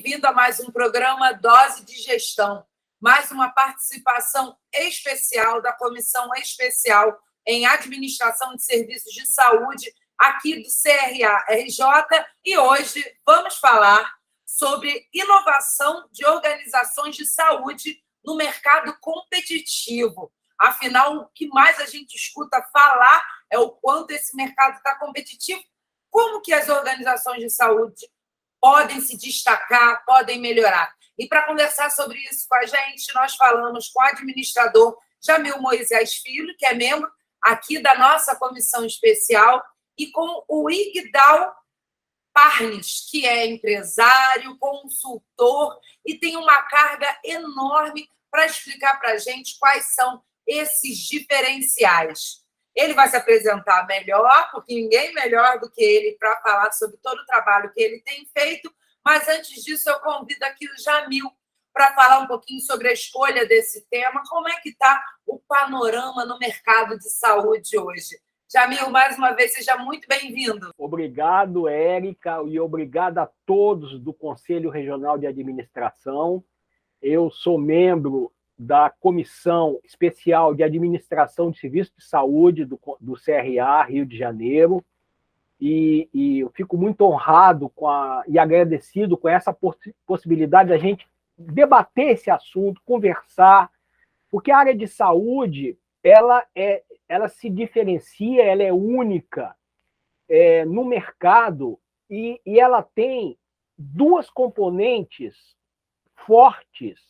bem-vindo a mais um programa Dose de Gestão, mais uma participação especial da Comissão Especial em Administração de Serviços de Saúde aqui do CRA-RJ, e hoje vamos falar sobre inovação de organizações de saúde no mercado competitivo. Afinal, o que mais a gente escuta falar é o quanto esse mercado está competitivo, como que as organizações de saúde podem se destacar, podem melhorar. E para conversar sobre isso com a gente, nós falamos com o administrador Jamil Moisés Filho, que é membro aqui da nossa comissão especial, e com o Igdal Parnes, que é empresário, consultor e tem uma carga enorme para explicar para a gente quais são esses diferenciais. Ele vai se apresentar melhor, porque ninguém melhor do que ele para falar sobre todo o trabalho que ele tem feito, mas antes disso eu convido aqui o Jamil para falar um pouquinho sobre a escolha desse tema, como é que está o panorama no mercado de saúde hoje. Jamil, mais uma vez, seja muito bem-vindo. Obrigado, Érica, e obrigado a todos do Conselho Regional de Administração. Eu sou membro da Comissão Especial de Administração de Serviços de Saúde do CRA, Rio de Janeiro, e eu fico muito honrado e agradecido com essa possibilidade de a gente debater esse assunto, conversar, porque a área de saúde ela se diferencia, ela é única no mercado e ela tem duas componentes fortes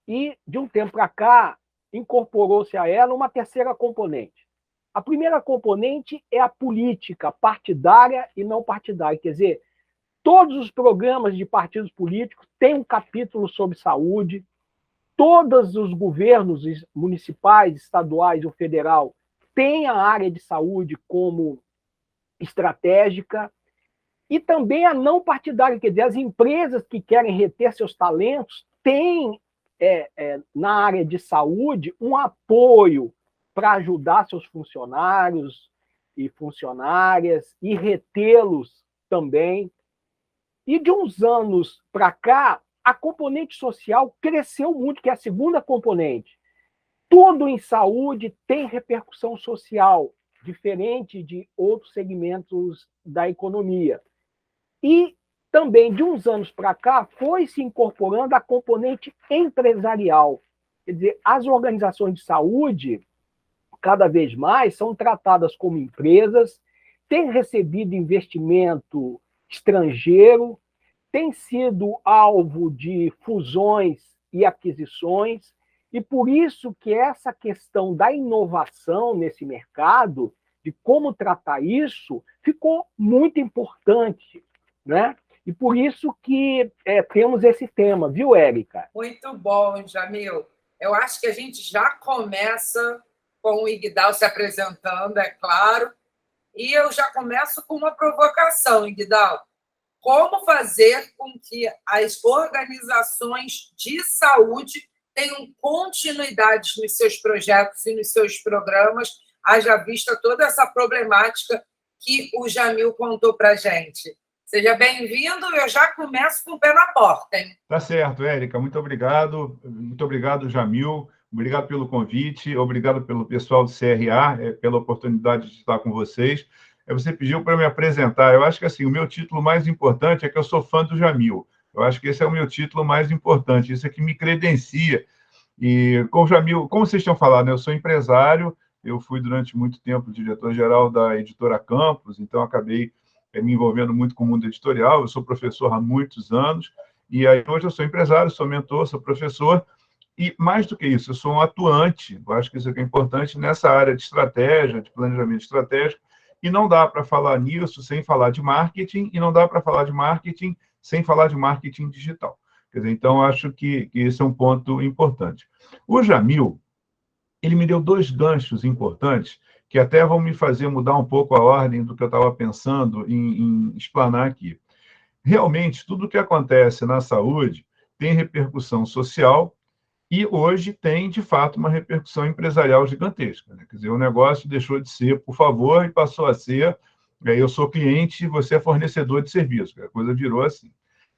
e, de um tempo para cá, incorporou-se a ela uma terceira componente. A primeira componente é a política partidária e não partidária, quer dizer, todos os programas de partidos políticos têm um capítulo sobre saúde, todos os governos municipais, estaduais ou federal têm a área de saúde como estratégica, e também a não partidária, quer dizer, as empresas que querem reter seus talentos têm, na área de saúde, um apoio para ajudar seus funcionários e funcionárias e retê-los também. E de uns anos para cá, a componente social cresceu muito, que é a segunda componente. Tudo em saúde tem repercussão social, diferente de outros segmentos da economia. E também, de uns anos para cá, foi se incorporando a componente empresarial. Quer dizer, as organizações de saúde, cada vez mais, são tratadas como empresas, têm recebido investimento estrangeiro, têm sido alvo de fusões e aquisições, e por isso que essa questão da inovação nesse mercado, de como tratar isso, ficou muito importante, né? E por isso que temos esse tema, viu, Érica? Muito bom, Jamil. Eu acho que a gente já começa com o Igdal se apresentando, é claro, e eu já começo com uma provocação, Igdal. Como fazer com que as organizações de saúde tenham continuidade nos seus projetos e nos seus programas, haja vista toda essa problemática que o Jamil contou para a gente. Seja bem-vindo, eu já começo com o pé na porta, hein? Tá certo, Érica, muito obrigado, Jamil, obrigado pelo convite, obrigado pelo pessoal do CRA, pela oportunidade de estar com vocês. Você pediu para me apresentar, eu acho que assim, o meu título mais importante é que eu sou fã do Jamil, eu acho que esse é o meu título mais importante, isso é que me credencia. E com o Jamil, como vocês tinham falado, né, eu sou empresário, eu fui durante muito tempo diretor-geral da editora Campos, então acabei me envolvendo muito com o mundo editorial, eu sou professor há muitos anos, e aí hoje eu sou empresário, sou mentor, sou professor, e mais do que isso, eu sou um atuante, eu acho que isso é importante nessa área de estratégia, de planejamento estratégico, e não dá para falar nisso sem falar de marketing, e não dá para falar de marketing sem falar de marketing digital. Quer dizer, então, acho que esse é um ponto importante. O Jamil, ele me deu dois ganchos importantes, que até vão me fazer mudar um pouco a ordem do que eu estava pensando em explanar aqui. Realmente, tudo o que acontece na saúde tem repercussão social e hoje tem, de fato, uma repercussão empresarial gigantesca, né? Quer dizer, o negócio deixou de ser, por favor, e passou a ser, eu sou cliente, você é fornecedor de serviço, a coisa virou assim.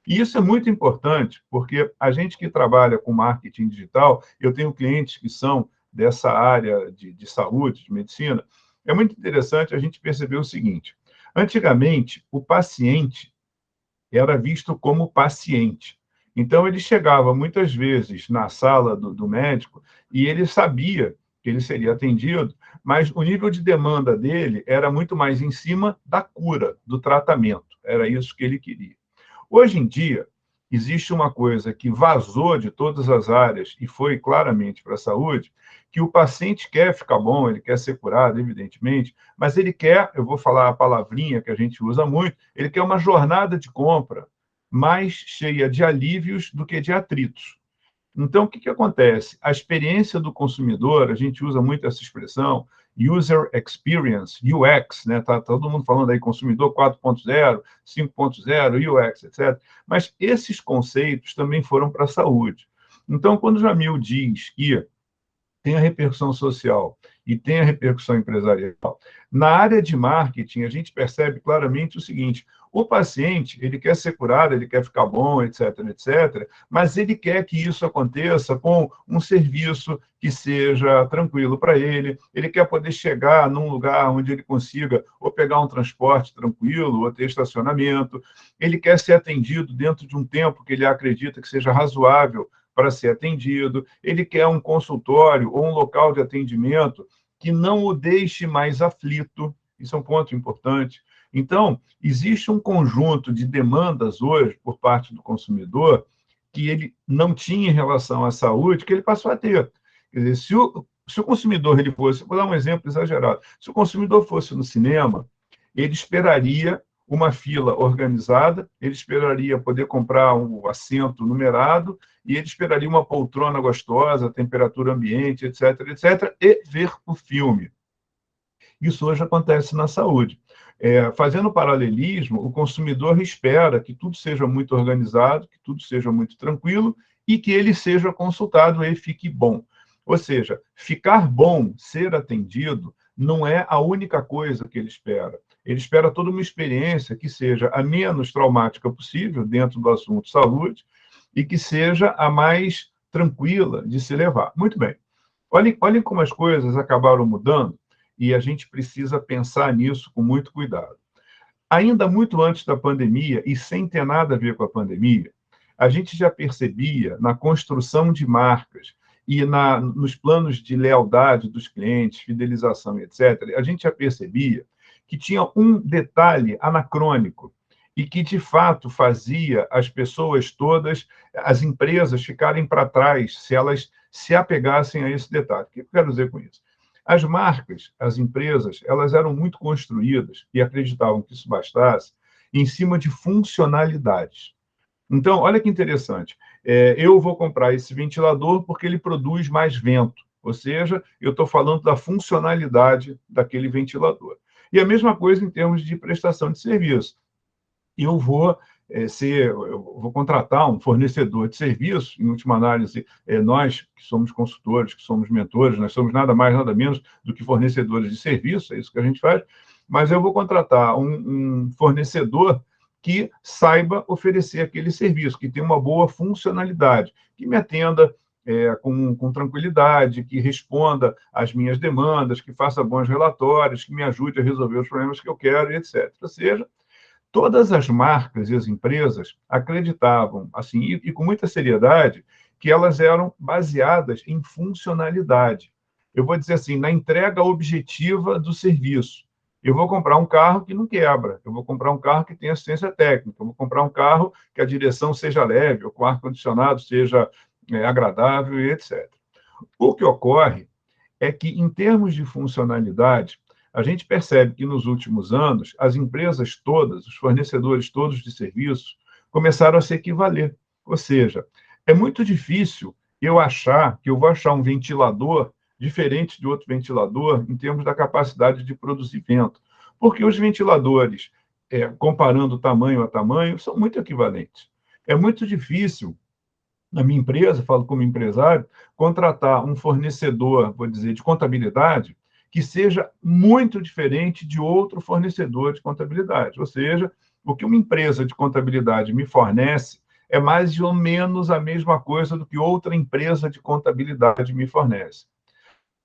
E isso é muito importante, porque a gente que trabalha com marketing digital, eu tenho clientes que são dessa área de saúde, de medicina, é muito interessante a gente perceber o seguinte: antigamente, o paciente era visto como paciente. Então, ele chegava muitas vezes na sala do médico e ele sabia que ele seria atendido, mas o nível de demanda dele era muito mais em cima da cura, do tratamento. Era isso que ele queria. Hoje em dia, existe uma coisa que vazou de todas as áreas e foi claramente para a saúde, que o paciente quer ficar bom, ele quer ser curado, evidentemente, mas ele quer, eu vou falar a palavrinha que a gente usa muito, ele quer uma jornada de compra mais cheia de alívios do que de atritos. Então, o que acontece? A experiência do consumidor, a gente usa muito essa expressão, User Experience, UX, né? Tá todo mundo falando aí consumidor 4.0, 5.0, UX, etc. Mas esses conceitos também foram para a saúde. Então, quando o Jamil diz que tem a repercussão social e tem a repercussão empresarial, na área de marketing, a gente percebe claramente o seguinte: o paciente, ele quer ser curado, ele quer ficar bom, etc., etc., mas ele quer que isso aconteça com um serviço que seja tranquilo para ele, ele quer poder chegar num lugar onde ele consiga ou pegar um transporte tranquilo, ou ter estacionamento, ele quer ser atendido dentro de um tempo que ele acredita que seja razoável para ser atendido, ele quer um consultório ou um local de atendimento que não o deixe mais aflito, isso é um ponto importante. Então, existe um conjunto de demandas hoje por parte do consumidor que ele não tinha em relação à saúde, que ele passou a ter. Quer dizer, se o consumidor ele fosse, vou dar um exemplo exagerado, se o consumidor fosse no cinema, ele esperaria uma fila organizada, ele esperaria poder comprar um assento numerado e ele esperaria uma poltrona gostosa, temperatura ambiente, etc., etc., e ver o filme. Isso hoje acontece na saúde. Fazendo paralelismo, o consumidor espera que tudo seja muito organizado, que tudo seja muito tranquilo e que ele seja consultado e fique bom. Ou seja, ficar bom, ser atendido, não é a única coisa que ele espera. Ele espera toda uma experiência que seja a menos traumática possível dentro do assunto saúde e que seja a mais tranquila de se levar. Muito bem. Olhem como as coisas acabaram mudando e a gente precisa pensar nisso com muito cuidado. Ainda muito antes da pandemia, e sem ter nada a ver com a pandemia, a gente já percebia na construção de marcas e nos planos de lealdade dos clientes, fidelização, etc., a gente já percebia que tinha um detalhe anacrônico e que, de fato, fazia as pessoas todas, as empresas, ficarem para trás se elas se apegassem a esse detalhe. O que eu quero dizer com isso? As marcas, as empresas, elas eram muito construídas, e acreditavam que isso bastasse, em cima de funcionalidades. Então, olha que interessante. Eu vou comprar esse ventilador porque ele produz mais vento. Ou seja, eu estou falando da funcionalidade daquele ventilador. E a mesma coisa em termos de prestação de serviço. Eu vou contratar um fornecedor de serviço, em última análise, nós que somos consultores, que somos mentores, nós somos nada mais, nada menos do que fornecedores de serviço, é isso que a gente faz, mas eu vou contratar um fornecedor que saiba oferecer aquele serviço, que tenha uma boa funcionalidade, que me atenda com tranquilidade, que responda às minhas demandas, que faça bons relatórios, que me ajude a resolver os problemas que eu quero, etc. Ou seja, todas as marcas e as empresas acreditavam, assim, e com muita seriedade, que elas eram baseadas em funcionalidade. Eu vou dizer assim, na entrega objetiva do serviço. Eu vou comprar um carro que não quebra, eu vou comprar um carro que tem assistência técnica, eu vou comprar um carro que a direção seja leve, ou que o ar-condicionado seja agradável, e etc. O que ocorre é que, em termos de funcionalidade, a gente percebe que, nos últimos anos, as empresas todas, os fornecedores todos de serviços, começaram a se equivaler. Ou seja, é muito difícil eu achar que eu vou achar um ventilador diferente de outro ventilador em termos da capacidade de produzir vento. Porque os ventiladores, comparando tamanho a tamanho, são muito equivalentes. É muito difícil, na minha empresa, falo como empresário, contratar um fornecedor, vou dizer, de contabilidade, que seja muito diferente de outro fornecedor de contabilidade. Ou seja, o que uma empresa de contabilidade me fornece é mais ou menos a mesma coisa do que outra empresa de contabilidade me fornece.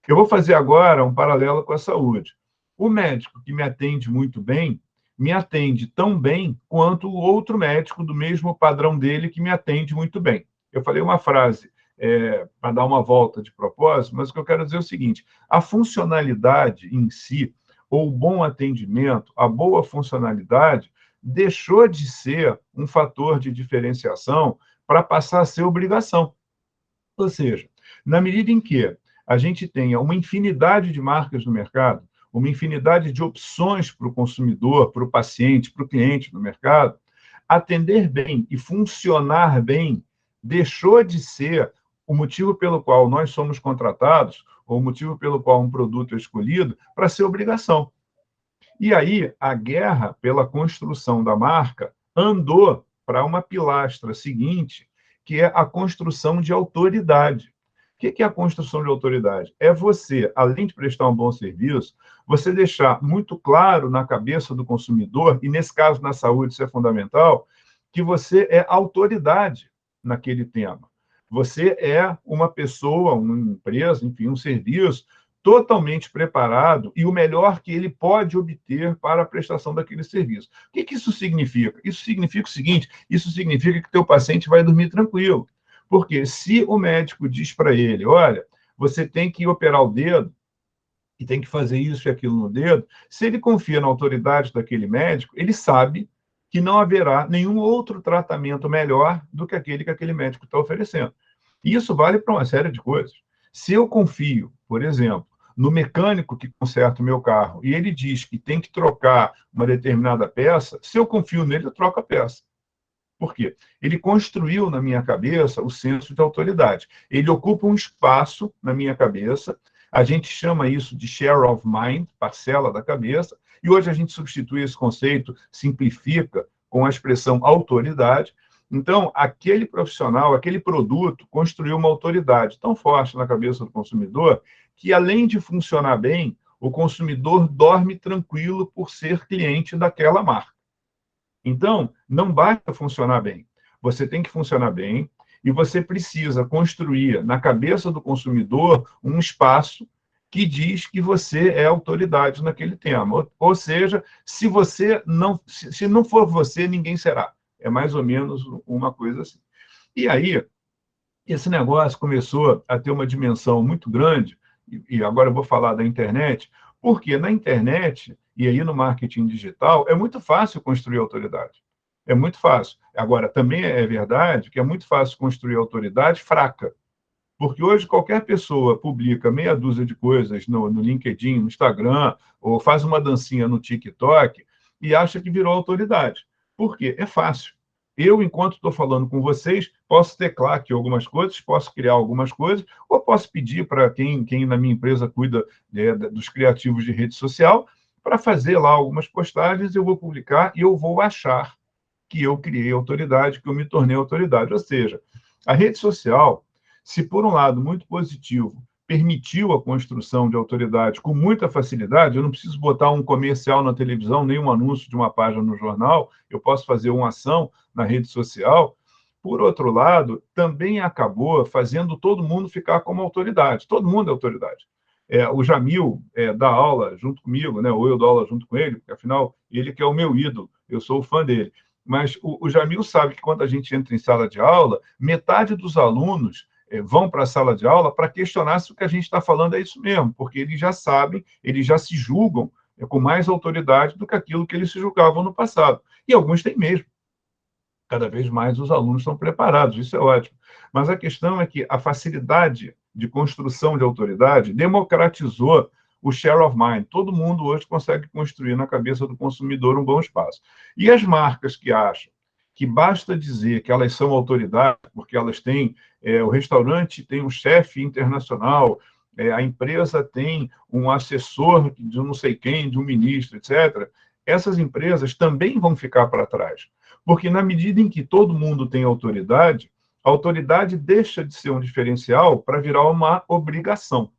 Eu vou fazer agora um paralelo com a saúde. O médico que me atende muito bem, me atende tão bem quanto o outro médico do mesmo padrão dele que me atende muito bem. Eu falei uma frase para dar uma volta de propósito, mas o que eu quero dizer é o seguinte: a funcionalidade em si, ou o bom atendimento, a boa funcionalidade, deixou de ser um fator de diferenciação para passar a ser obrigação. Ou seja, na medida em que a gente tenha uma infinidade de marcas no mercado, uma infinidade de opções para o consumidor, para o paciente, para o cliente no mercado, atender bem e funcionar bem deixou de ser o motivo pelo qual nós somos contratados, ou o motivo pelo qual um produto é escolhido, para ser obrigação. E aí, a guerra pela construção da marca andou para uma pilastra seguinte, que é a construção de autoridade. O que é a construção de autoridade? É você, além de prestar um bom serviço, você deixar muito claro na cabeça do consumidor, e nesse caso na saúde isso é fundamental, que você é autoridade naquele tema. Você é uma pessoa, uma empresa, enfim, um serviço totalmente preparado e o melhor que ele pode obter para a prestação daquele serviço. O que isso significa? Isso significa o seguinte: isso significa que o teu paciente vai dormir tranquilo. Porque se o médico diz para ele, olha, você tem que operar o dedo, e tem que fazer isso e aquilo no dedo, se ele confia na autoridade daquele médico, ele sabe que não haverá nenhum outro tratamento melhor do que aquele médico está oferecendo. E isso vale para uma série de coisas. Se eu confio, por exemplo, no mecânico que conserta o meu carro, e ele diz que tem que trocar uma determinada peça, se eu confio nele, eu troco a peça. Por quê? Ele construiu na minha cabeça o senso de autoridade. Ele ocupa um espaço na minha cabeça. A gente chama isso de share of mind, parcela da cabeça, e hoje a gente substitui esse conceito, simplifica com a expressão autoridade. Então, aquele profissional, aquele produto, construiu uma autoridade tão forte na cabeça do consumidor que, além de funcionar bem, o consumidor dorme tranquilo por ser cliente daquela marca. Então, não basta funcionar bem. Você tem que funcionar bem e você precisa construir na cabeça do consumidor um espaço que diz que você é autoridade naquele tema. Ou seja, se não for você, ninguém será. É mais ou menos uma coisa assim. E aí, esse negócio começou a ter uma dimensão muito grande, e agora eu vou falar da internet, porque na internet, e aí no marketing digital, é muito fácil construir autoridade. É muito fácil. Agora, também é verdade que é muito fácil construir autoridade fraca. Porque hoje qualquer pessoa publica meia dúzia de coisas no LinkedIn, no Instagram, ou faz uma dancinha no TikTok e acha que virou autoridade. Por quê? É fácil. Eu, enquanto estou falando com vocês, posso teclar aqui algumas coisas, posso criar algumas coisas, ou posso pedir para quem na minha empresa cuida dos criativos de rede social, para fazer lá algumas postagens, eu vou publicar e eu vou achar que eu criei autoridade, que eu me tornei autoridade. Ou seja, a rede social, se por um lado muito positivo, permitiu a construção de autoridade com muita facilidade, eu não preciso botar um comercial na televisão, nem um anúncio de uma página no jornal, eu posso fazer uma ação na rede social. Por outro lado, também acabou fazendo todo mundo ficar como autoridade. Todo mundo é autoridade. O Jamil dá aula junto comigo, né? Ou eu dou aula junto com ele, porque afinal, ele que é o meu ídolo, eu sou o fã dele. Mas o Jamil sabe que quando a gente entra em sala de aula, metade dos alunos vão para a sala de aula para questionar se o que a gente está falando é isso mesmo, porque eles já sabem, eles já se julgam com mais autoridade do que aquilo que eles se julgavam no passado. E alguns têm mesmo. Cada vez mais os alunos estão preparados, isso é ótimo. Mas a questão é que a facilidade de construção de autoridade democratizou o share of mind. Todo mundo hoje consegue construir na cabeça do consumidor um bom espaço. E as marcas que acham que basta dizer que elas são autoridade, porque elas têm, o restaurante tem um chefe internacional, a empresa tem um assessor de não sei quem, de um ministro, etc., essas empresas também vão ficar para trás. Porque na medida em que todo mundo tem autoridade, a autoridade deixa de ser um diferencial para virar uma obrigação.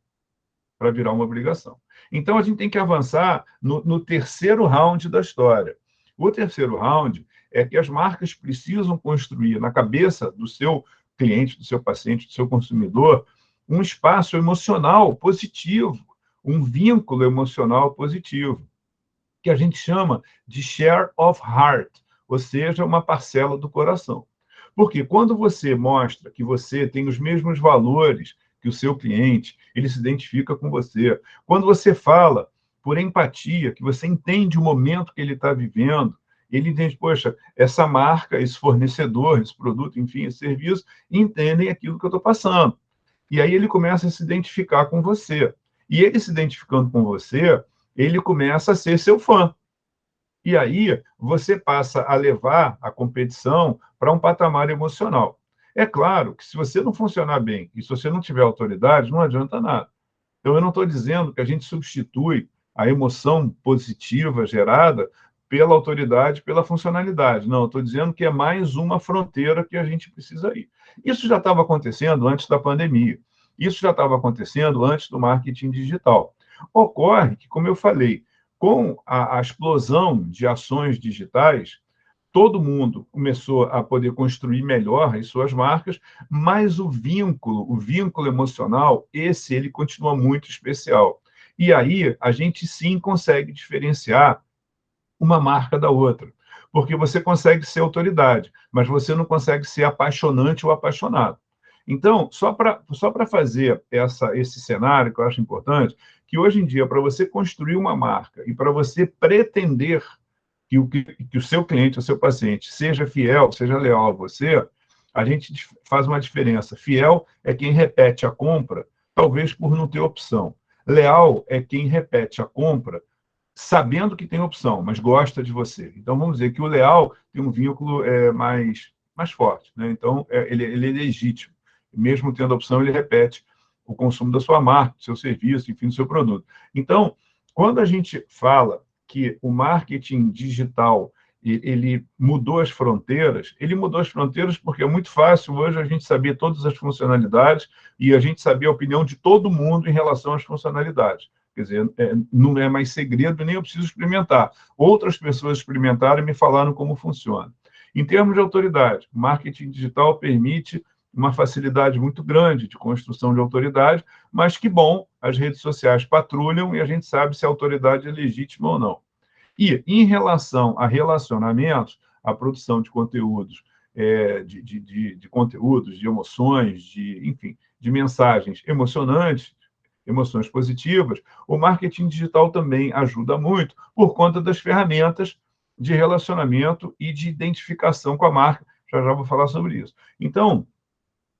Para virar uma obrigação. Então, a gente tem que avançar no terceiro round da história. O terceiro round é que as marcas precisam construir na cabeça do seu cliente, do seu paciente, do seu consumidor, um espaço emocional positivo, um vínculo emocional positivo, que a gente chama de share of heart, ou seja, uma parcela do coração. Porque quando você mostra que você tem os mesmos valores que o seu cliente, ele se identifica com você. Quando você fala por empatia, que você entende o momento que ele está vivendo, ele entende, poxa, essa marca, esse fornecedor, esse produto, enfim, esse serviço, entendem aquilo que eu estou passando. E aí ele começa a se identificar com você. E ele se identificando com você, ele começa a ser seu fã. E aí você passa a levar a competição para um patamar emocional. É claro que se você não funcionar bem e se você não tiver autoridade, não adianta nada. Então, eu não estou dizendo que a gente substitui a emoção positiva gerada pela autoridade, pela funcionalidade. Não, estou dizendo que é mais uma fronteira que a gente precisa ir. Isso já estava acontecendo antes da pandemia. Isso já estava acontecendo antes do marketing digital. Ocorre que, como eu falei, com a explosão de ações digitais, todo mundo começou a poder construir melhor as suas marcas, mas o vínculo emocional, ele continua muito especial. E aí a gente sim consegue diferenciar uma marca da outra, porque você consegue ser autoridade, mas você não consegue ser apaixonante ou apaixonado. Então, só para fazer esse cenário que eu acho importante, que hoje em dia, para você construir uma marca e para você pretender que o seu cliente, o seu paciente, seja fiel, seja leal a você, a gente faz uma diferença. Fiel é quem repete a compra, talvez por não ter opção. Leal é quem repete a compra sabendo que tem opção, mas gosta de você. Então, vamos dizer que o leal tem um vínculo mais forte, né? Então, ele é legítimo. Mesmo tendo a opção, ele repete o consumo da sua marca, do seu serviço, enfim, do seu produto. Então, quando a gente fala que o marketing digital ele mudou as fronteiras, ele mudou as fronteiras porque é muito fácil hoje a gente saber todas as funcionalidades e a gente saber a opinião de todo mundo em relação às funcionalidades. Quer dizer, não é mais segredo, nem eu preciso experimentar. Outras pessoas experimentaram e me falaram como funciona. Em termos de autoridade, o marketing digital permite uma facilidade muito grande de construção de autoridade, mas que bom, as redes sociais patrulham e a gente sabe se a autoridade é legítima ou não. E, em relação a relacionamentos, a produção de conteúdos, de conteúdos, de emoções, enfim, de mensagens emocionantes, emoções positivas, o marketing digital também ajuda muito por conta das ferramentas de relacionamento e de identificação com a marca. Já vou falar sobre isso. Então,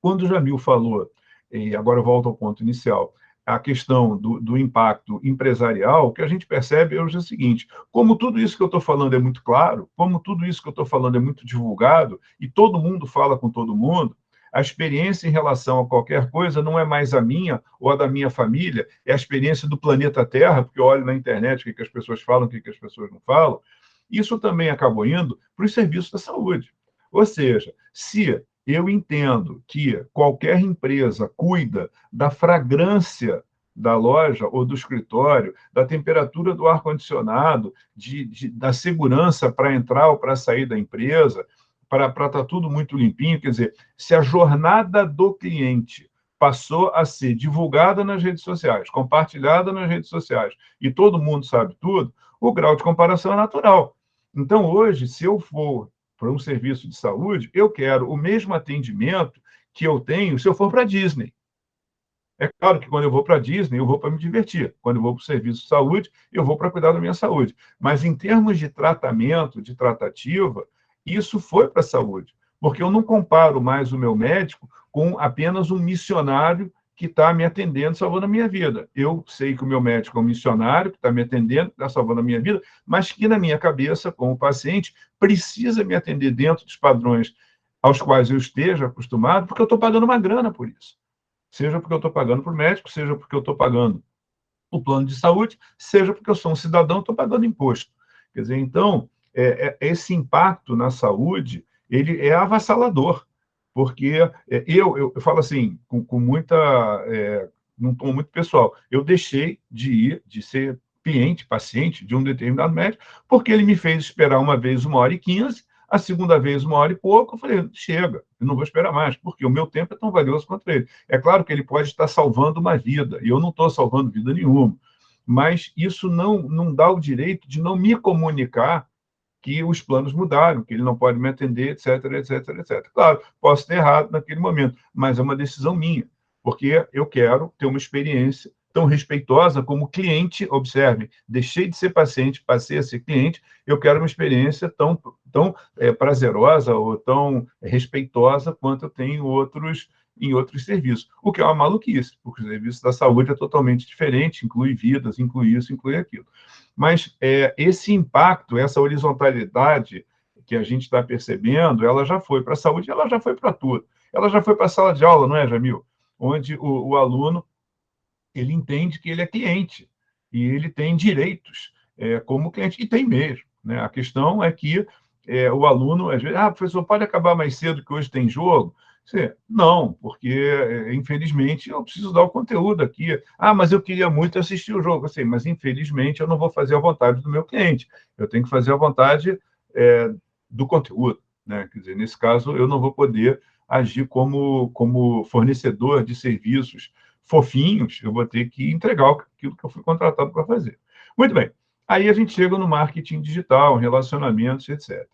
quando o Jamil falou, e agora eu volto ao ponto inicial, a questão do impacto empresarial, o que a gente percebe hoje é o seguinte: como tudo isso que eu estou falando é muito claro, como tudo isso que eu estou falando é muito divulgado, e todo mundo fala com todo mundo, a experiência em relação a qualquer coisa não é mais a minha ou a da minha família, é a experiência do planeta Terra, porque eu olho na internet o que as pessoas falam, o que as pessoas não falam. Isso também acabou indo para os serviços da saúde. Ou seja, se eu entendo que qualquer empresa cuida da fragrância da loja ou do escritório, da temperatura do ar-condicionado, da segurança para entrar ou para sair da empresa, para estar tudo muito limpinho, quer dizer, se a jornada do cliente passou a ser divulgada nas redes sociais, compartilhada nas redes sociais, e todo mundo sabe tudo, o grau de comparação é natural. Então, hoje, se eu for para um serviço de saúde, eu quero o mesmo atendimento que eu tenho se eu for para a Disney. É claro que quando eu vou para a Disney, eu vou para me divertir. Quando eu vou para o serviço de saúde, eu vou para cuidar da minha saúde. Mas em termos de tratamento, de tratativa, isso foi para a saúde. Porque eu não comparo mais o meu médico com apenas um missionário que está me atendendo, salvando a minha vida. Eu sei que o meu médico é um missionário que está me atendendo, está salvando a minha vida, mas que na minha cabeça, como paciente, precisa me atender dentro dos padrões aos quais eu esteja acostumado, porque eu estou pagando uma grana por isso. Seja porque eu estou pagando para o médico, seja porque eu estou pagando o plano de saúde, seja porque eu sou um cidadão e estou pagando imposto. Quer dizer, então, esse impacto na saúde, ele é avassalador. Porque eu falo assim, com muita, num tom muito pessoal, eu deixei de ser cliente, paciente de um determinado médico, porque ele me fez esperar uma vez 1h15, a segunda vez 1h e pouco, eu falei, chega, eu não vou esperar mais, porque o meu tempo é tão valioso quanto ele. É claro que ele pode estar salvando uma vida, e eu não estou salvando vida nenhuma, mas isso não dá o direito de não me comunicar que os planos mudaram, que ele não pode me atender, etc, etc, etc. Claro, posso ter errado naquele momento, mas é uma decisão minha, porque eu quero ter uma experiência tão respeitosa como cliente. Observe, deixei de ser paciente, passei a ser cliente, eu quero uma experiência tão prazerosa ou tão respeitosa quanto eu tenho em outros serviços, o que é uma maluquice, porque o serviço da saúde é totalmente diferente, inclui vidas, inclui isso, inclui aquilo. Mas esse impacto, essa horizontalidade que a gente está percebendo, ela já foi para a saúde, ela já foi para tudo. Ela já foi para a sala de aula, não é, Jamil? Onde o aluno ele entende que ele é cliente e ele tem direitos como cliente, e tem mesmo. Né? A questão é que o aluno, às vezes, professor, pode acabar mais cedo que hoje tem jogo? Não, porque, infelizmente, eu preciso dar o conteúdo aqui. Mas eu queria muito assistir o jogo. Mas, infelizmente, eu não vou fazer a vontade do meu cliente. Eu tenho que fazer a vontade do conteúdo. Né? Quer dizer, nesse caso, eu não vou poder agir como fornecedor de serviços fofinhos, eu vou ter que entregar aquilo que eu fui contratado para fazer. Muito bem. Aí a gente chega no marketing digital, relacionamentos, etc.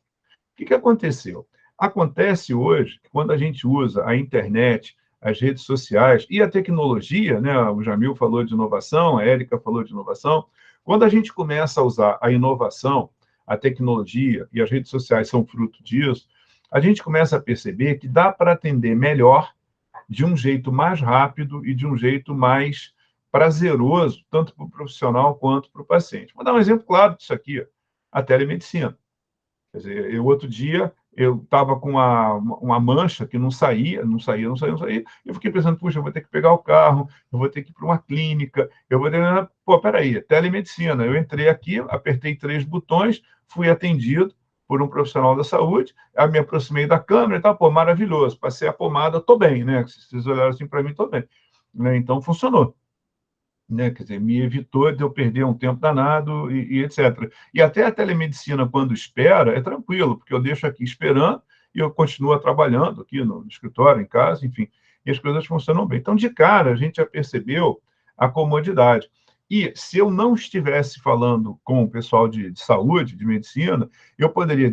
O que aconteceu? Acontece hoje que quando a gente usa a internet, as redes sociais e a tecnologia, né? O Jamil falou de inovação, a Érica falou de inovação. Quando a gente começa a usar a inovação, a tecnologia e as redes sociais são fruto disso, a gente começa a perceber que dá para atender melhor, de um jeito mais rápido e de um jeito mais prazeroso, tanto para o profissional quanto para o paciente. Vou dar um exemplo claro disso aqui, a telemedicina. Quer dizer, outro dia, eu estava com uma mancha que não saía, e eu fiquei pensando, puxa, eu vou ter que pegar o carro, eu vou ter que ir para uma clínica, eu vou ter... peraí, telemedicina. Eu entrei aqui, apertei 3 botões, fui atendido por um profissional da saúde, me aproximei da câmera e tal, maravilhoso, passei a pomada, estou bem, né? Se vocês olharam assim para mim, estou bem. Né? Então, funcionou. Né? Quer dizer, me evitou de eu perder um tempo danado e etc. E até a telemedicina, quando espera, é tranquilo, porque eu deixo aqui esperando e eu continuo trabalhando aqui no escritório, em casa, enfim, e as coisas funcionam bem. Então, de cara, a gente já percebeu a comodidade. E se eu não estivesse falando com o pessoal de saúde, de medicina, eu poderia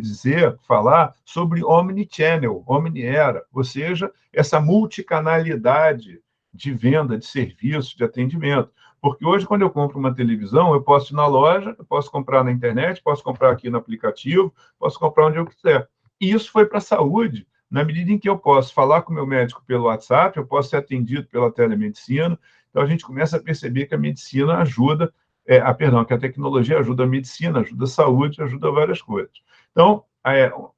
falar sobre omnichannel, omniera, ou seja, essa multicanalidade de venda de serviços, de atendimento. Porque hoje, quando eu compro uma televisão, eu posso ir na loja, eu posso comprar na internet, posso comprar aqui no aplicativo, posso comprar onde eu quiser. E isso foi para a saúde, na medida em que eu posso falar com o meu médico pelo WhatsApp, eu posso ser atendido pela telemedicina. Então, a gente começa a perceber que a medicina ajuda, que a tecnologia ajuda a medicina, ajuda a saúde, ajuda várias coisas. Então,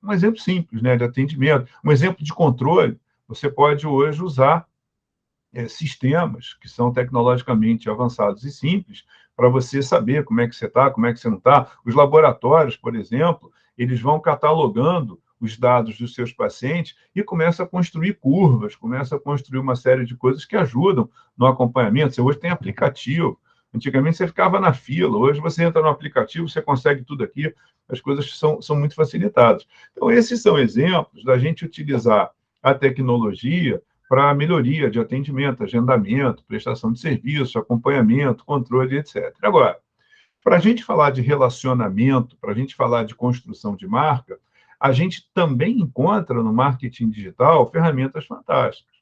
um exemplo simples, né, de atendimento, um exemplo de controle, você pode hoje usar sistemas que são tecnologicamente avançados e simples para você saber como é que você está, como é que você não está. Os laboratórios, por exemplo, eles vão catalogando os dados dos seus pacientes e começa a construir curvas, começa a construir uma série de coisas que ajudam no acompanhamento. Você hoje tem aplicativo. Antigamente você ficava na fila, hoje você entra no aplicativo, você consegue tudo aqui, as coisas são muito facilitadas. Então, esses são exemplos da gente utilizar a tecnologia para a melhoria de atendimento, agendamento, prestação de serviço, acompanhamento, controle, etc. Agora, para a gente falar de relacionamento, para a gente falar de construção de marca, a gente também encontra no marketing digital ferramentas fantásticas.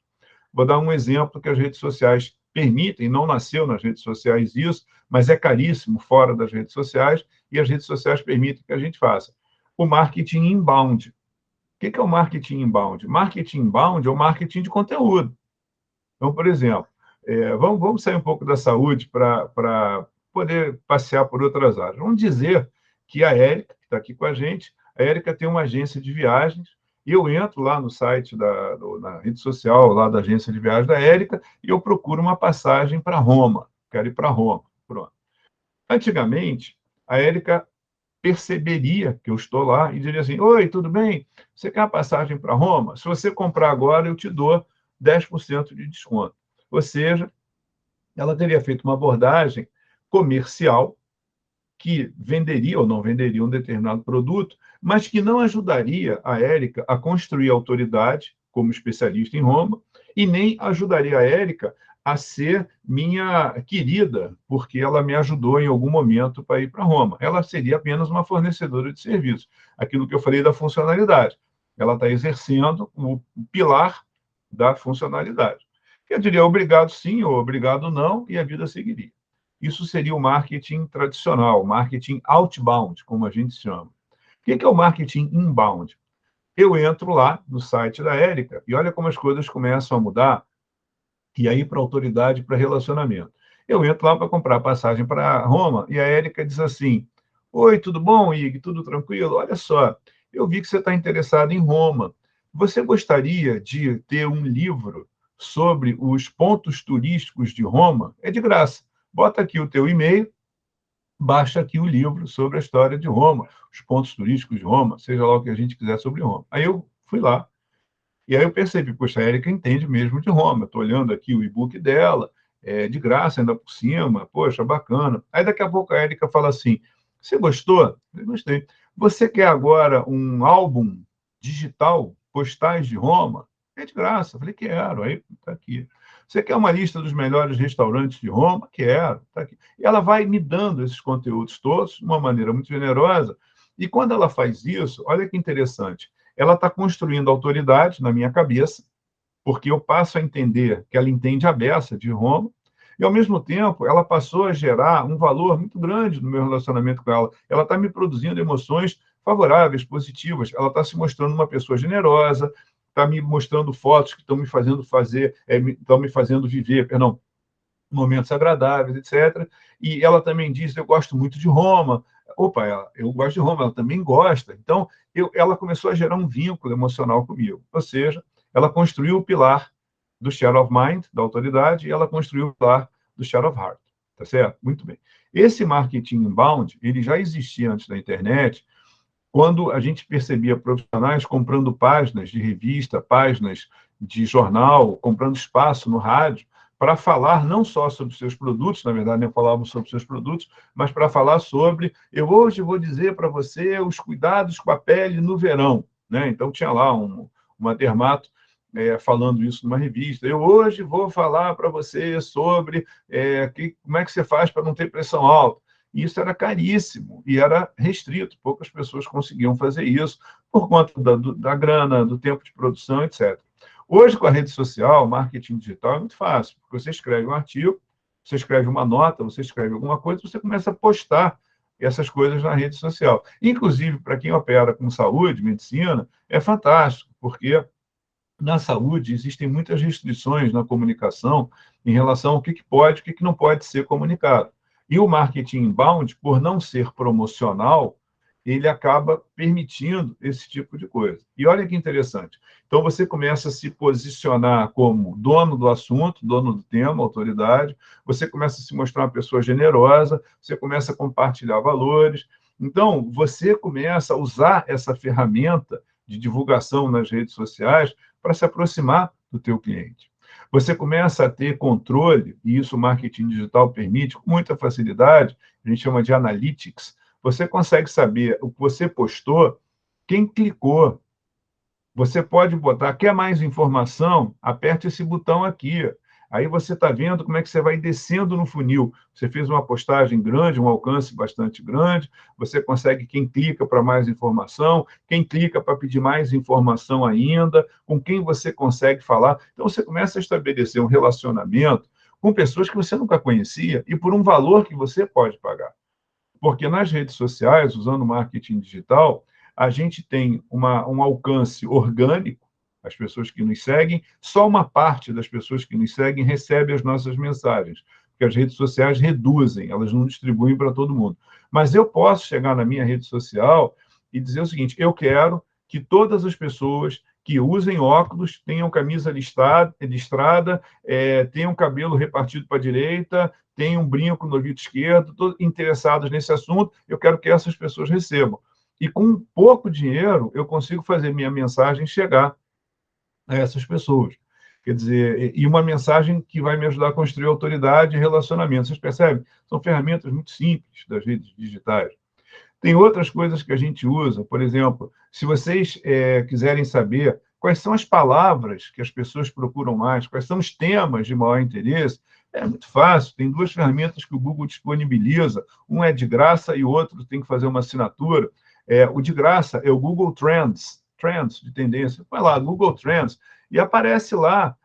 Vou dar um exemplo que as redes sociais permitem, não nasceu nas redes sociais isso, mas é caríssimo fora das redes sociais, e as redes sociais permitem que a gente faça. O marketing inbound. O que é o marketing inbound? Marketing inbound é o marketing de conteúdo. Então, por exemplo, vamos sair um pouco da saúde para poder passear por outras áreas. Vamos dizer que a Érica, que está aqui com a gente, a Érica tem uma agência de viagens, e eu entro lá no site, na rede social lá da agência de viagens da Érica, e eu procuro uma passagem para Roma. Quero ir para Roma. Pronto. Antigamente, a Érica perceberia que eu estou lá e diria assim, oi, tudo bem? Você quer uma passagem para Roma? Se você comprar agora, eu te dou 10% de desconto. Ou seja, ela teria feito uma abordagem comercial que venderia ou não venderia um determinado produto, mas que não ajudaria a Érica a construir autoridade como especialista em Roma e nem ajudaria a Érica a ser minha querida, porque ela me ajudou em algum momento para ir para Roma. Ela seria apenas uma fornecedora de serviços. Aquilo que eu falei da funcionalidade. Ela está exercendo o pilar da funcionalidade. Eu diria obrigado sim ou obrigado não, e a vida seguiria. Isso seria o marketing tradicional, marketing outbound, como a gente chama. O que é o marketing inbound? Eu entro lá no site da Érica e olha como as coisas começam a mudar, e aí para autoridade, para relacionamento. Eu entro lá para comprar passagem para Roma e a Érica diz assim: oi, tudo bom, Ig? Tudo tranquilo? Olha só, eu vi que você está interessado em Roma. Você gostaria de ter um livro sobre os pontos turísticos de Roma? É de graça. Bota aqui o teu e-mail, baixa aqui o livro sobre a história de Roma, os pontos turísticos de Roma, seja lá o que a gente quiser sobre Roma. Aí eu fui lá, e aí eu percebi, poxa, a Érica entende mesmo de Roma. Estou olhando aqui o e-book dela, de graça, ainda por cima, poxa, bacana. Aí daqui a pouco a Érica fala assim, você gostou? Eu gostei. Você quer agora um álbum digital, postais de Roma? É de graça. Eu falei, quero. Aí está aqui. Você quer uma lista dos melhores restaurantes de Roma? Quero. Está aqui. E ela vai me dando esses conteúdos todos de uma maneira muito generosa. E quando ela faz isso, olha que interessante, ela está construindo autoridade na minha cabeça, porque eu passo a entender que ela entende a beça de Roma, e, ao mesmo tempo, ela passou a gerar um valor muito grande no meu relacionamento com ela. Ela está me produzindo emoções favoráveis, positivas. Ela está se mostrando uma pessoa generosa, está me mostrando fotos que estão me fazendo estão me fazendo viver, perdão, momentos agradáveis, etc. E ela também diz, eu gosto muito de Roma. Opa, eu gosto de Roma, ela também gosta. Então, ela começou a gerar um vínculo emocional comigo. Ou seja, ela construiu o pilar do share of mind, da autoridade, e ela construiu o pilar do share of heart. Tá certo? Muito bem. Esse marketing inbound, ele já existia antes da internet, quando a gente percebia profissionais comprando páginas de revista, páginas de jornal, comprando espaço no rádio, para falar não só sobre seus produtos, na verdade, nem falavam sobre seus produtos, mas para falar sobre, eu hoje vou dizer para você os cuidados com a pele no verão. Né? Então, tinha lá uma dermato falando isso numa revista. Eu hoje vou falar para você sobre como é que você faz para não ter pressão alta. E isso era caríssimo e era restrito, poucas pessoas conseguiam fazer isso por conta da grana, do tempo de produção, etc. Hoje, com a rede social, marketing digital é muito fácil, porque você escreve um artigo, você escreve uma nota, você escreve alguma coisa, você começa a postar essas coisas na rede social. Inclusive, para quem opera com saúde, medicina, é fantástico, porque na saúde existem muitas restrições na comunicação em relação ao que pode e o que não pode ser comunicado. E o marketing inbound, por não ser promocional, ele acaba permitindo esse tipo de coisa. E olha que interessante. Então, você começa a se posicionar como dono do assunto, dono do tema, autoridade, você começa a se mostrar uma pessoa generosa, você começa a compartilhar valores. Então, você começa a usar essa ferramenta de divulgação nas redes sociais para se aproximar do teu cliente. Você começa a ter controle, e isso o marketing digital permite com muita facilidade, a gente chama de analytics. Você consegue saber o que você postou, quem clicou. Você pode botar, quer mais informação? Aperte esse botão aqui. Aí você está vendo como é que você vai descendo no funil. Você fez uma postagem grande, um alcance bastante grande, você consegue quem clica para mais informação, quem clica para pedir mais informação ainda, com quem você consegue falar. Então, você começa a estabelecer um relacionamento com pessoas que você nunca conhecia e por um valor que você pode pagar. Porque nas redes sociais, usando marketing digital, a gente tem um alcance orgânico, as pessoas que nos seguem, só uma parte das pessoas que nos seguem recebe as nossas mensagens, porque as redes sociais reduzem, elas não distribuem para todo mundo. Mas eu posso chegar na minha rede social e dizer o seguinte, eu quero que todas as pessoas que usem óculos, tenham camisa listrada, tenham cabelo repartido para a direita, tenham um brinco no ouvido esquerdo, todos interessados nesse assunto, eu quero que essas pessoas recebam. E com pouco dinheiro, eu consigo fazer minha mensagem chegar a essas pessoas. Quer dizer, e uma mensagem que vai me ajudar a construir autoridade e relacionamento. Vocês percebem? São ferramentas muito simples das redes digitais. Tem outras coisas que a gente usa, por exemplo, se vocês quiserem saber quais são as palavras que as pessoas procuram mais, quais são os temas de maior interesse, é muito fácil. Tem duas ferramentas que o Google disponibiliza, um é de graça e o outro tem que fazer uma assinatura. O de graça é o Google Trends, Trends de tendência. Vai lá, Google Trends, e aparece lá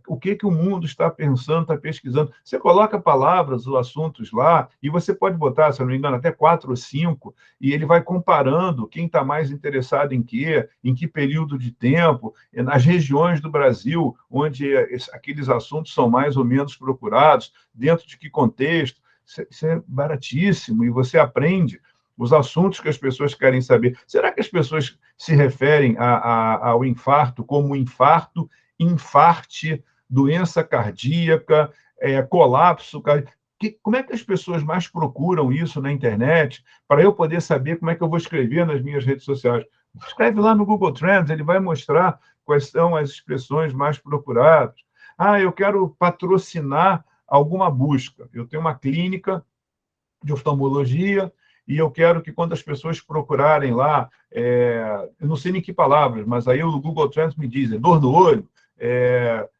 o que o mundo está pensando, está pesquisando. Você coloca palavras ou assuntos lá, e você pode botar, se eu não me engano, até 4 ou 5, e ele vai comparando quem está mais interessado em que período de tempo, nas regiões do Brasil, onde aqueles assuntos são mais ou menos procurados, dentro de que contexto. Isso é baratíssimo, e você aprende os assuntos que as pessoas querem saber. Será que as pessoas se referem ao infarto como infarto, infarte, doença cardíaca, colapso cardíaco? Como é que as pessoas mais procuram isso na internet para eu poder saber como é que eu vou escrever nas minhas redes sociais? Escreve lá no Google Trends, ele vai mostrar quais são as expressões mais procuradas. Eu quero patrocinar alguma busca. Eu tenho uma clínica de oftalmologia e eu quero que quando as pessoas procurarem lá, eu não sei nem que palavras, mas aí o Google Trends me diz, dor no olho,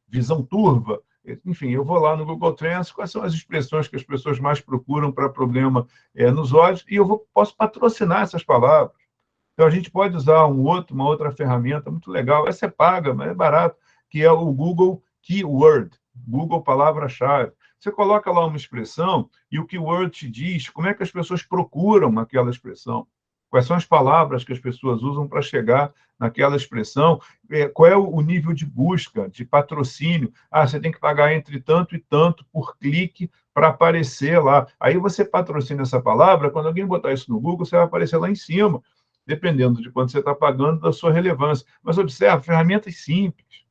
visão turva, enfim, eu vou lá no Google Trends, quais são as expressões que as pessoas mais procuram para problema nos olhos, e eu posso patrocinar essas palavras. Então, a gente pode usar uma outra ferramenta muito legal, essa é paga, mas é barato, que é o Google Keyword, Google Palavra-Chave. Você coloca lá uma expressão e o keyword te diz como é que as pessoas procuram aquela expressão, quais são as palavras que as pessoas usam para chegar naquela expressão, qual é o nível de busca, de patrocínio. Você tem que pagar entre tanto e tanto por clique para aparecer lá. Aí você patrocina essa palavra, quando alguém botar isso no Google, você vai aparecer lá em cima, dependendo de quanto você está pagando, da sua relevância. Mas observe, ferramentas simples.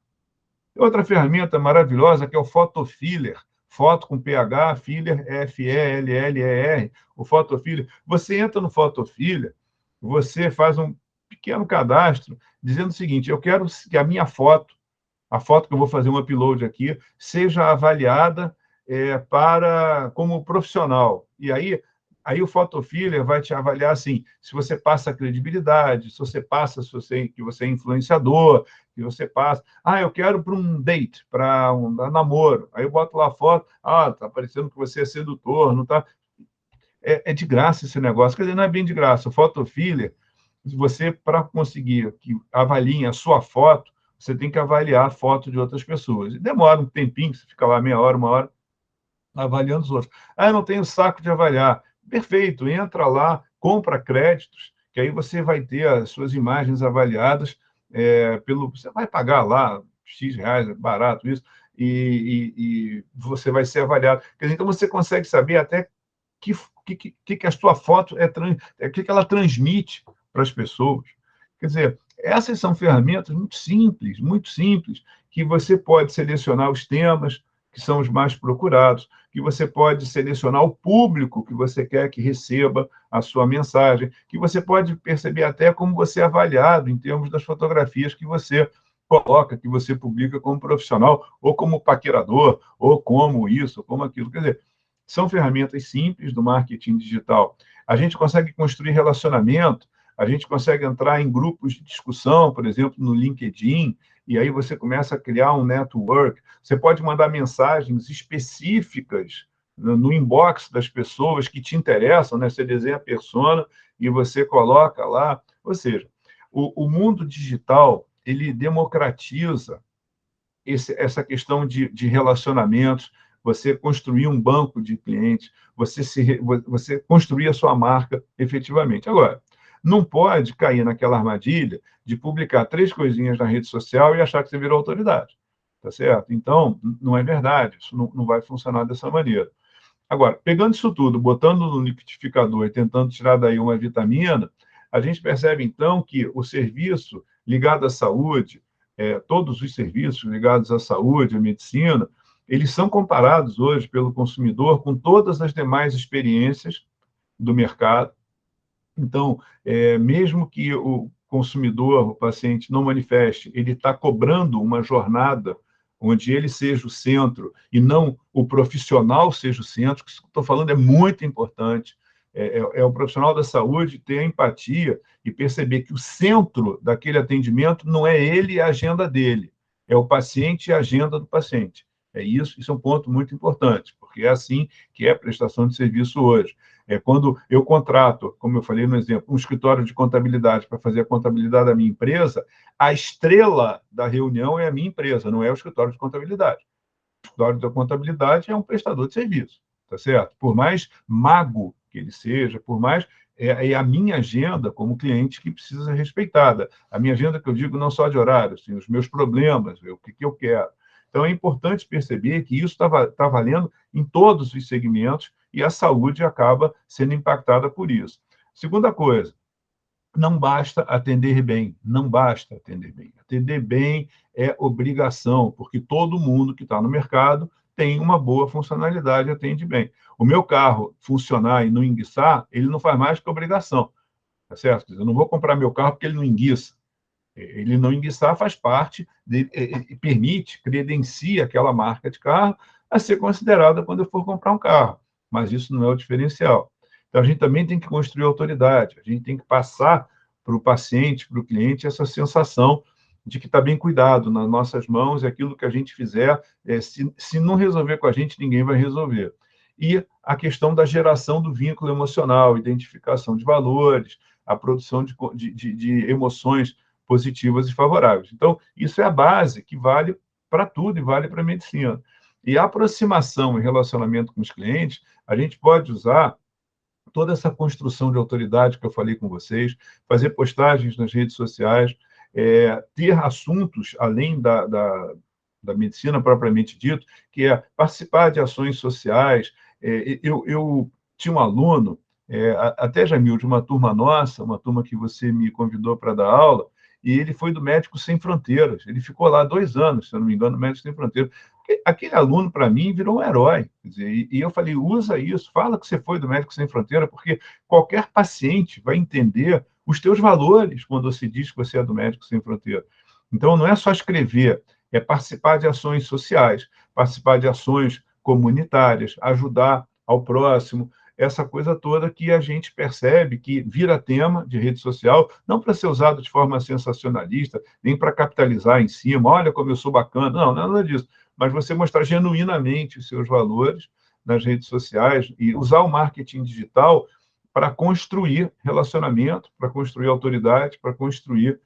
Tem outra ferramenta maravilhosa que é o Photofiller. Foto com PH, Filler, F-E-L-L-E-R, o Photofiller. Você entra no Photofiller, você faz um pequeno cadastro dizendo o seguinte: eu quero que a minha foto, a foto que eu vou fazer um upload aqui, seja avaliada como profissional. E aí o Photofiller vai te avaliar assim, se você passa credibilidade, se você passa que você é influenciador, que você passa. Eu quero para um date, para um namoro. Aí eu boto lá a foto, tá parecendo que você é sedutor, não tá? É de graça esse negócio. Quer dizer, não é bem de graça. O Photofiller, você, para conseguir que avaliem a sua foto, você tem que avaliar a foto de outras pessoas. E demora um tempinho, você fica lá meia hora, uma hora, avaliando os outros. Eu não tenho saco de avaliar. Perfeito, entra lá, compra créditos, que aí você vai ter as suas imagens avaliadas você vai pagar lá X reais, é barato isso, e você vai ser avaliado. Quer dizer, então você consegue saber até que a sua foto o que ela transmite para as pessoas. Quer dizer, essas são ferramentas muito simples, que você pode selecionar os temas que são os mais procurados, que você pode selecionar o público que você quer que receba a sua mensagem, que você pode perceber até como você é avaliado em termos das fotografias que você coloca, que você publica como profissional, ou como paquerador, ou como isso, ou como aquilo. Quer dizer, são ferramentas simples do marketing digital. A gente consegue construir relacionamento, a gente consegue entrar em grupos de discussão, por exemplo, no LinkedIn, e aí você começa a criar um network. Você pode mandar mensagens específicas no inbox das pessoas que te interessam, né? Você desenha a persona e você coloca lá. Ou seja, o mundo digital, ele democratiza essa questão de relacionamentos, você construir um banco de clientes, você construir a sua marca efetivamente. Agora, não pode cair naquela armadilha de publicar 3 coisinhas na rede social e achar que você virou autoridade, tá certo? Então, não é verdade, isso não vai funcionar dessa maneira. Agora, pegando isso tudo, botando no liquidificador e tentando tirar daí uma vitamina, a gente percebe, então, que o serviço ligado à saúde, todos os serviços ligados à saúde, à medicina, eles são comparados hoje pelo consumidor com todas as demais experiências do mercado. Então, mesmo que o consumidor, o paciente, não manifeste, ele está cobrando uma jornada, onde ele seja o centro e não o profissional seja o centro, que isso que estou falando é muito importante. É o profissional da saúde ter a empatia e perceber que o centro daquele atendimento não é ele e a agenda dele, é o paciente e a agenda do paciente. Isso é um ponto muito importante, porque é assim que é a prestação de serviço hoje. Quando eu contrato, como eu falei no exemplo, um escritório de contabilidade para fazer a contabilidade da minha empresa, a estrela da reunião é a minha empresa, não é o escritório de contabilidade. O escritório de contabilidade é um prestador de serviço, tá certo? Por mais mago que ele seja, por mais a minha agenda como cliente que precisa ser respeitada. A minha agenda, que eu digo, não só de horário, assim, os meus problemas, o que eu quero. Então, é importante perceber que isso está valendo em todos os segmentos e a saúde acaba sendo impactada por isso. Segunda coisa, não basta atender bem, não basta atender bem. Atender bem é obrigação, porque todo mundo que está no mercado tem uma boa funcionalidade e atende bem. O meu carro funcionar e não enguiçar, ele não faz mais que obrigação, tá certo? Eu não vou comprar meu carro porque ele não enguiça. Ele não enguiçar faz parte, permite, credencia aquela marca de carro a ser considerada quando eu for comprar um carro, mas isso não é o diferencial. Então, a gente também tem que construir autoridade, a gente tem que passar para o paciente, para o cliente, essa sensação de que está bem cuidado nas nossas mãos, e aquilo que a gente fizer, se não resolver com a gente, ninguém vai resolver. E a questão da geração do vínculo emocional, identificação de valores, a produção de emoções positivas e favoráveis. Então, isso é a base que vale para tudo e vale para a medicina. E a aproximação e relacionamento com os clientes, a gente pode usar toda essa construção de autoridade que eu falei com vocês, fazer postagens nas redes sociais, ter assuntos além da medicina propriamente dito, que é participar de ações sociais. Eu tinha um aluno, até Jamil, de uma turma nossa, uma turma que você me convidou para dar aula, e ele foi do Médicos Sem Fronteiras. Ele ficou lá 2 anos, se eu não me engano, Médicos Sem Fronteiras. Aquele aluno, para mim, virou um herói. Quer dizer, e eu falei, usa isso, fala que você foi do Médicos Sem Fronteiras, porque qualquer paciente vai entender os teus valores quando você diz que você é do Médicos Sem Fronteiras. Então, não é só escrever, é participar de ações sociais, participar de ações comunitárias, ajudar ao próximo, essa coisa toda que a gente percebe que vira tema de rede social, não para ser usado de forma sensacionalista, nem para capitalizar em cima, olha como eu sou bacana, não, nada disso, mas você mostrar genuinamente os seus valores nas redes sociais e usar o marketing digital para construir relacionamento, para construir autoridade, para construir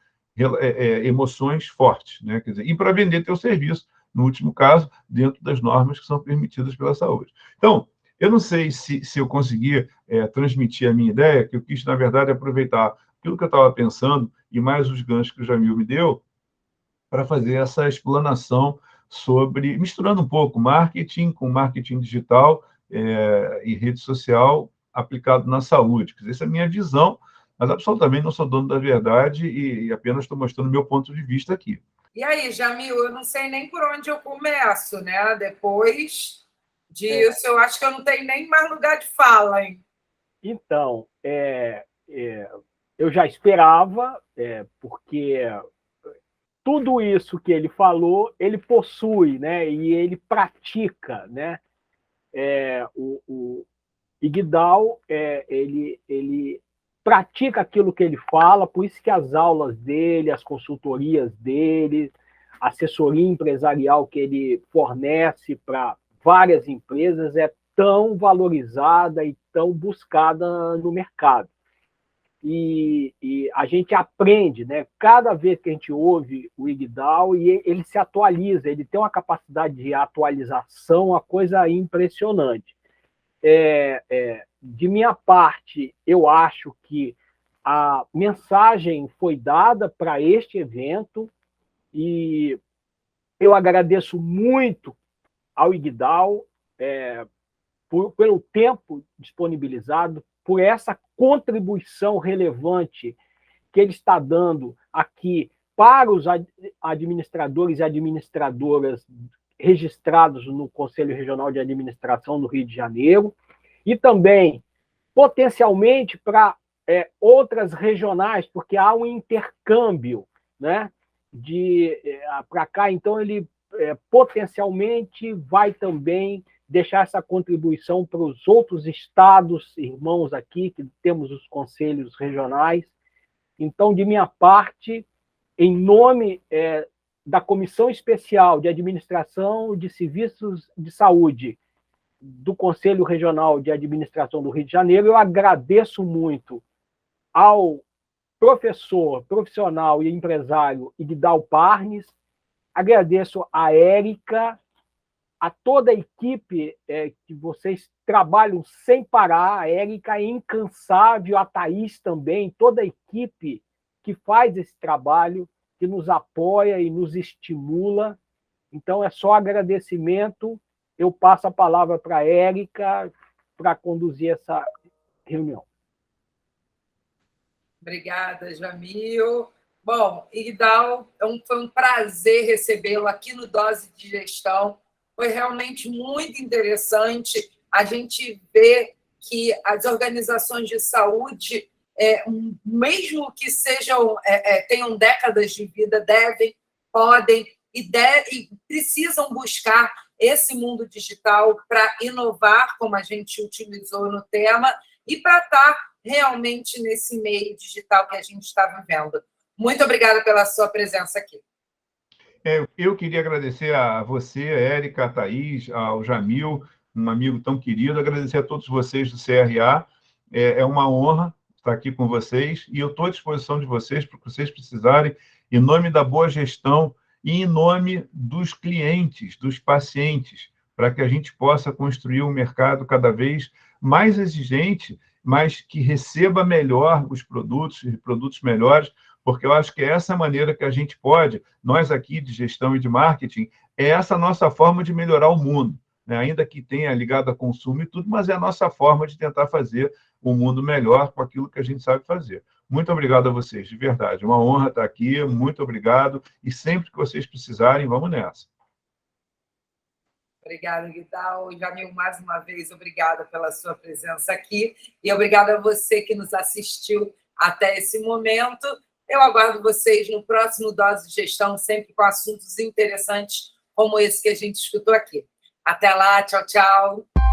emoções fortes, né? Quer dizer, e para vender teu serviço, no último caso, dentro das normas que são permitidas pela saúde. Então, eu não sei se eu consegui transmitir a minha ideia, que eu quis, na verdade, aproveitar aquilo que eu estava pensando e mais os ganchos que o Jamil me deu para fazer essa explanação sobre, misturando um pouco marketing com marketing digital e rede social aplicado na saúde. Quer dizer, essa é a minha visão, mas absolutamente não sou dono da verdade e apenas estou mostrando o meu ponto de vista aqui. E aí, Jamil, eu não sei nem por onde eu começo, né? Depois disso, eu acho que eu não tenho nem mais lugar de fala, hein? Então, eu já esperava, porque tudo isso que ele falou, ele possui, né? E ele pratica, né? O Igdal, ele pratica aquilo que ele fala, por isso que as aulas dele, as consultorias dele, a assessoria empresarial que ele fornece para várias empresas é tão valorizada e tão buscada no mercado. E a gente aprende, né? Cada vez que a gente ouve o Igdal, e ele se atualiza, ele tem uma capacidade de atualização, uma coisa impressionante. De minha parte, eu acho que a mensagem foi dada para este evento e eu agradeço muito ao Igdal pelo tempo disponibilizado, por essa contribuição relevante que ele está dando aqui para os administradores e administradoras registrados no Conselho Regional de Administração do Rio de Janeiro, e também, potencialmente, para outras regionais, porque há um intercâmbio, né, para cá. Então, ele potencialmente vai também deixar essa contribuição para os outros estados, irmãos aqui, que temos os conselhos regionais. Então, de minha parte, em nome da Comissão Especial de Administração de Serviços de Saúde do Conselho Regional de Administração do Rio de Janeiro, eu agradeço muito ao professor, profissional e empresário Igdal Parnes, agradeço a Érica, a toda a equipe que vocês trabalham sem parar, a Érica é incansável, a Thaís também, toda a equipe que faz esse trabalho, que nos apoia e nos estimula. Então, é só agradecimento. Eu passo a palavra para a Érica para conduzir essa reunião. Obrigada, Jamil. Bom, Igdal, foi um prazer recebê-lo aqui no Dose de Gestão. Foi realmente muito interessante a gente ver que as organizações de saúde, mesmo que tenham décadas de vida, devem, podem e precisam buscar esse mundo digital para inovar, como a gente utilizou no tema, e para estar realmente nesse meio digital que a gente está vivendo. Muito obrigada pela sua presença aqui. Eu queria agradecer a você, a Érica, a Thaís, ao Jamil, um amigo tão querido, agradecer a todos vocês do CRA. É uma honra estar aqui com vocês e eu estou à disposição de vocês para o que vocês precisarem, em nome da boa gestão e em nome dos clientes, dos pacientes, para que a gente possa construir um mercado cada vez mais exigente, mas que receba melhor os produtos melhores, porque eu acho que é essa maneira que a gente pode, nós aqui de gestão e de marketing, é essa nossa forma de melhorar o mundo, né? Ainda que tenha ligado a consumo e tudo, mas é a nossa forma de tentar fazer o mundo melhor com aquilo que a gente sabe fazer. Muito obrigado a vocês, de verdade. Uma honra estar aqui, muito obrigado. E sempre que vocês precisarem, vamos nessa. Obrigada, Igdal. Jamil, mais uma vez, obrigada pela sua presença aqui. E obrigada a você que nos assistiu até esse momento. Eu aguardo vocês no próximo Dose de Gestão, sempre com assuntos interessantes como esse que a gente escutou aqui. Até lá, tchau, tchau.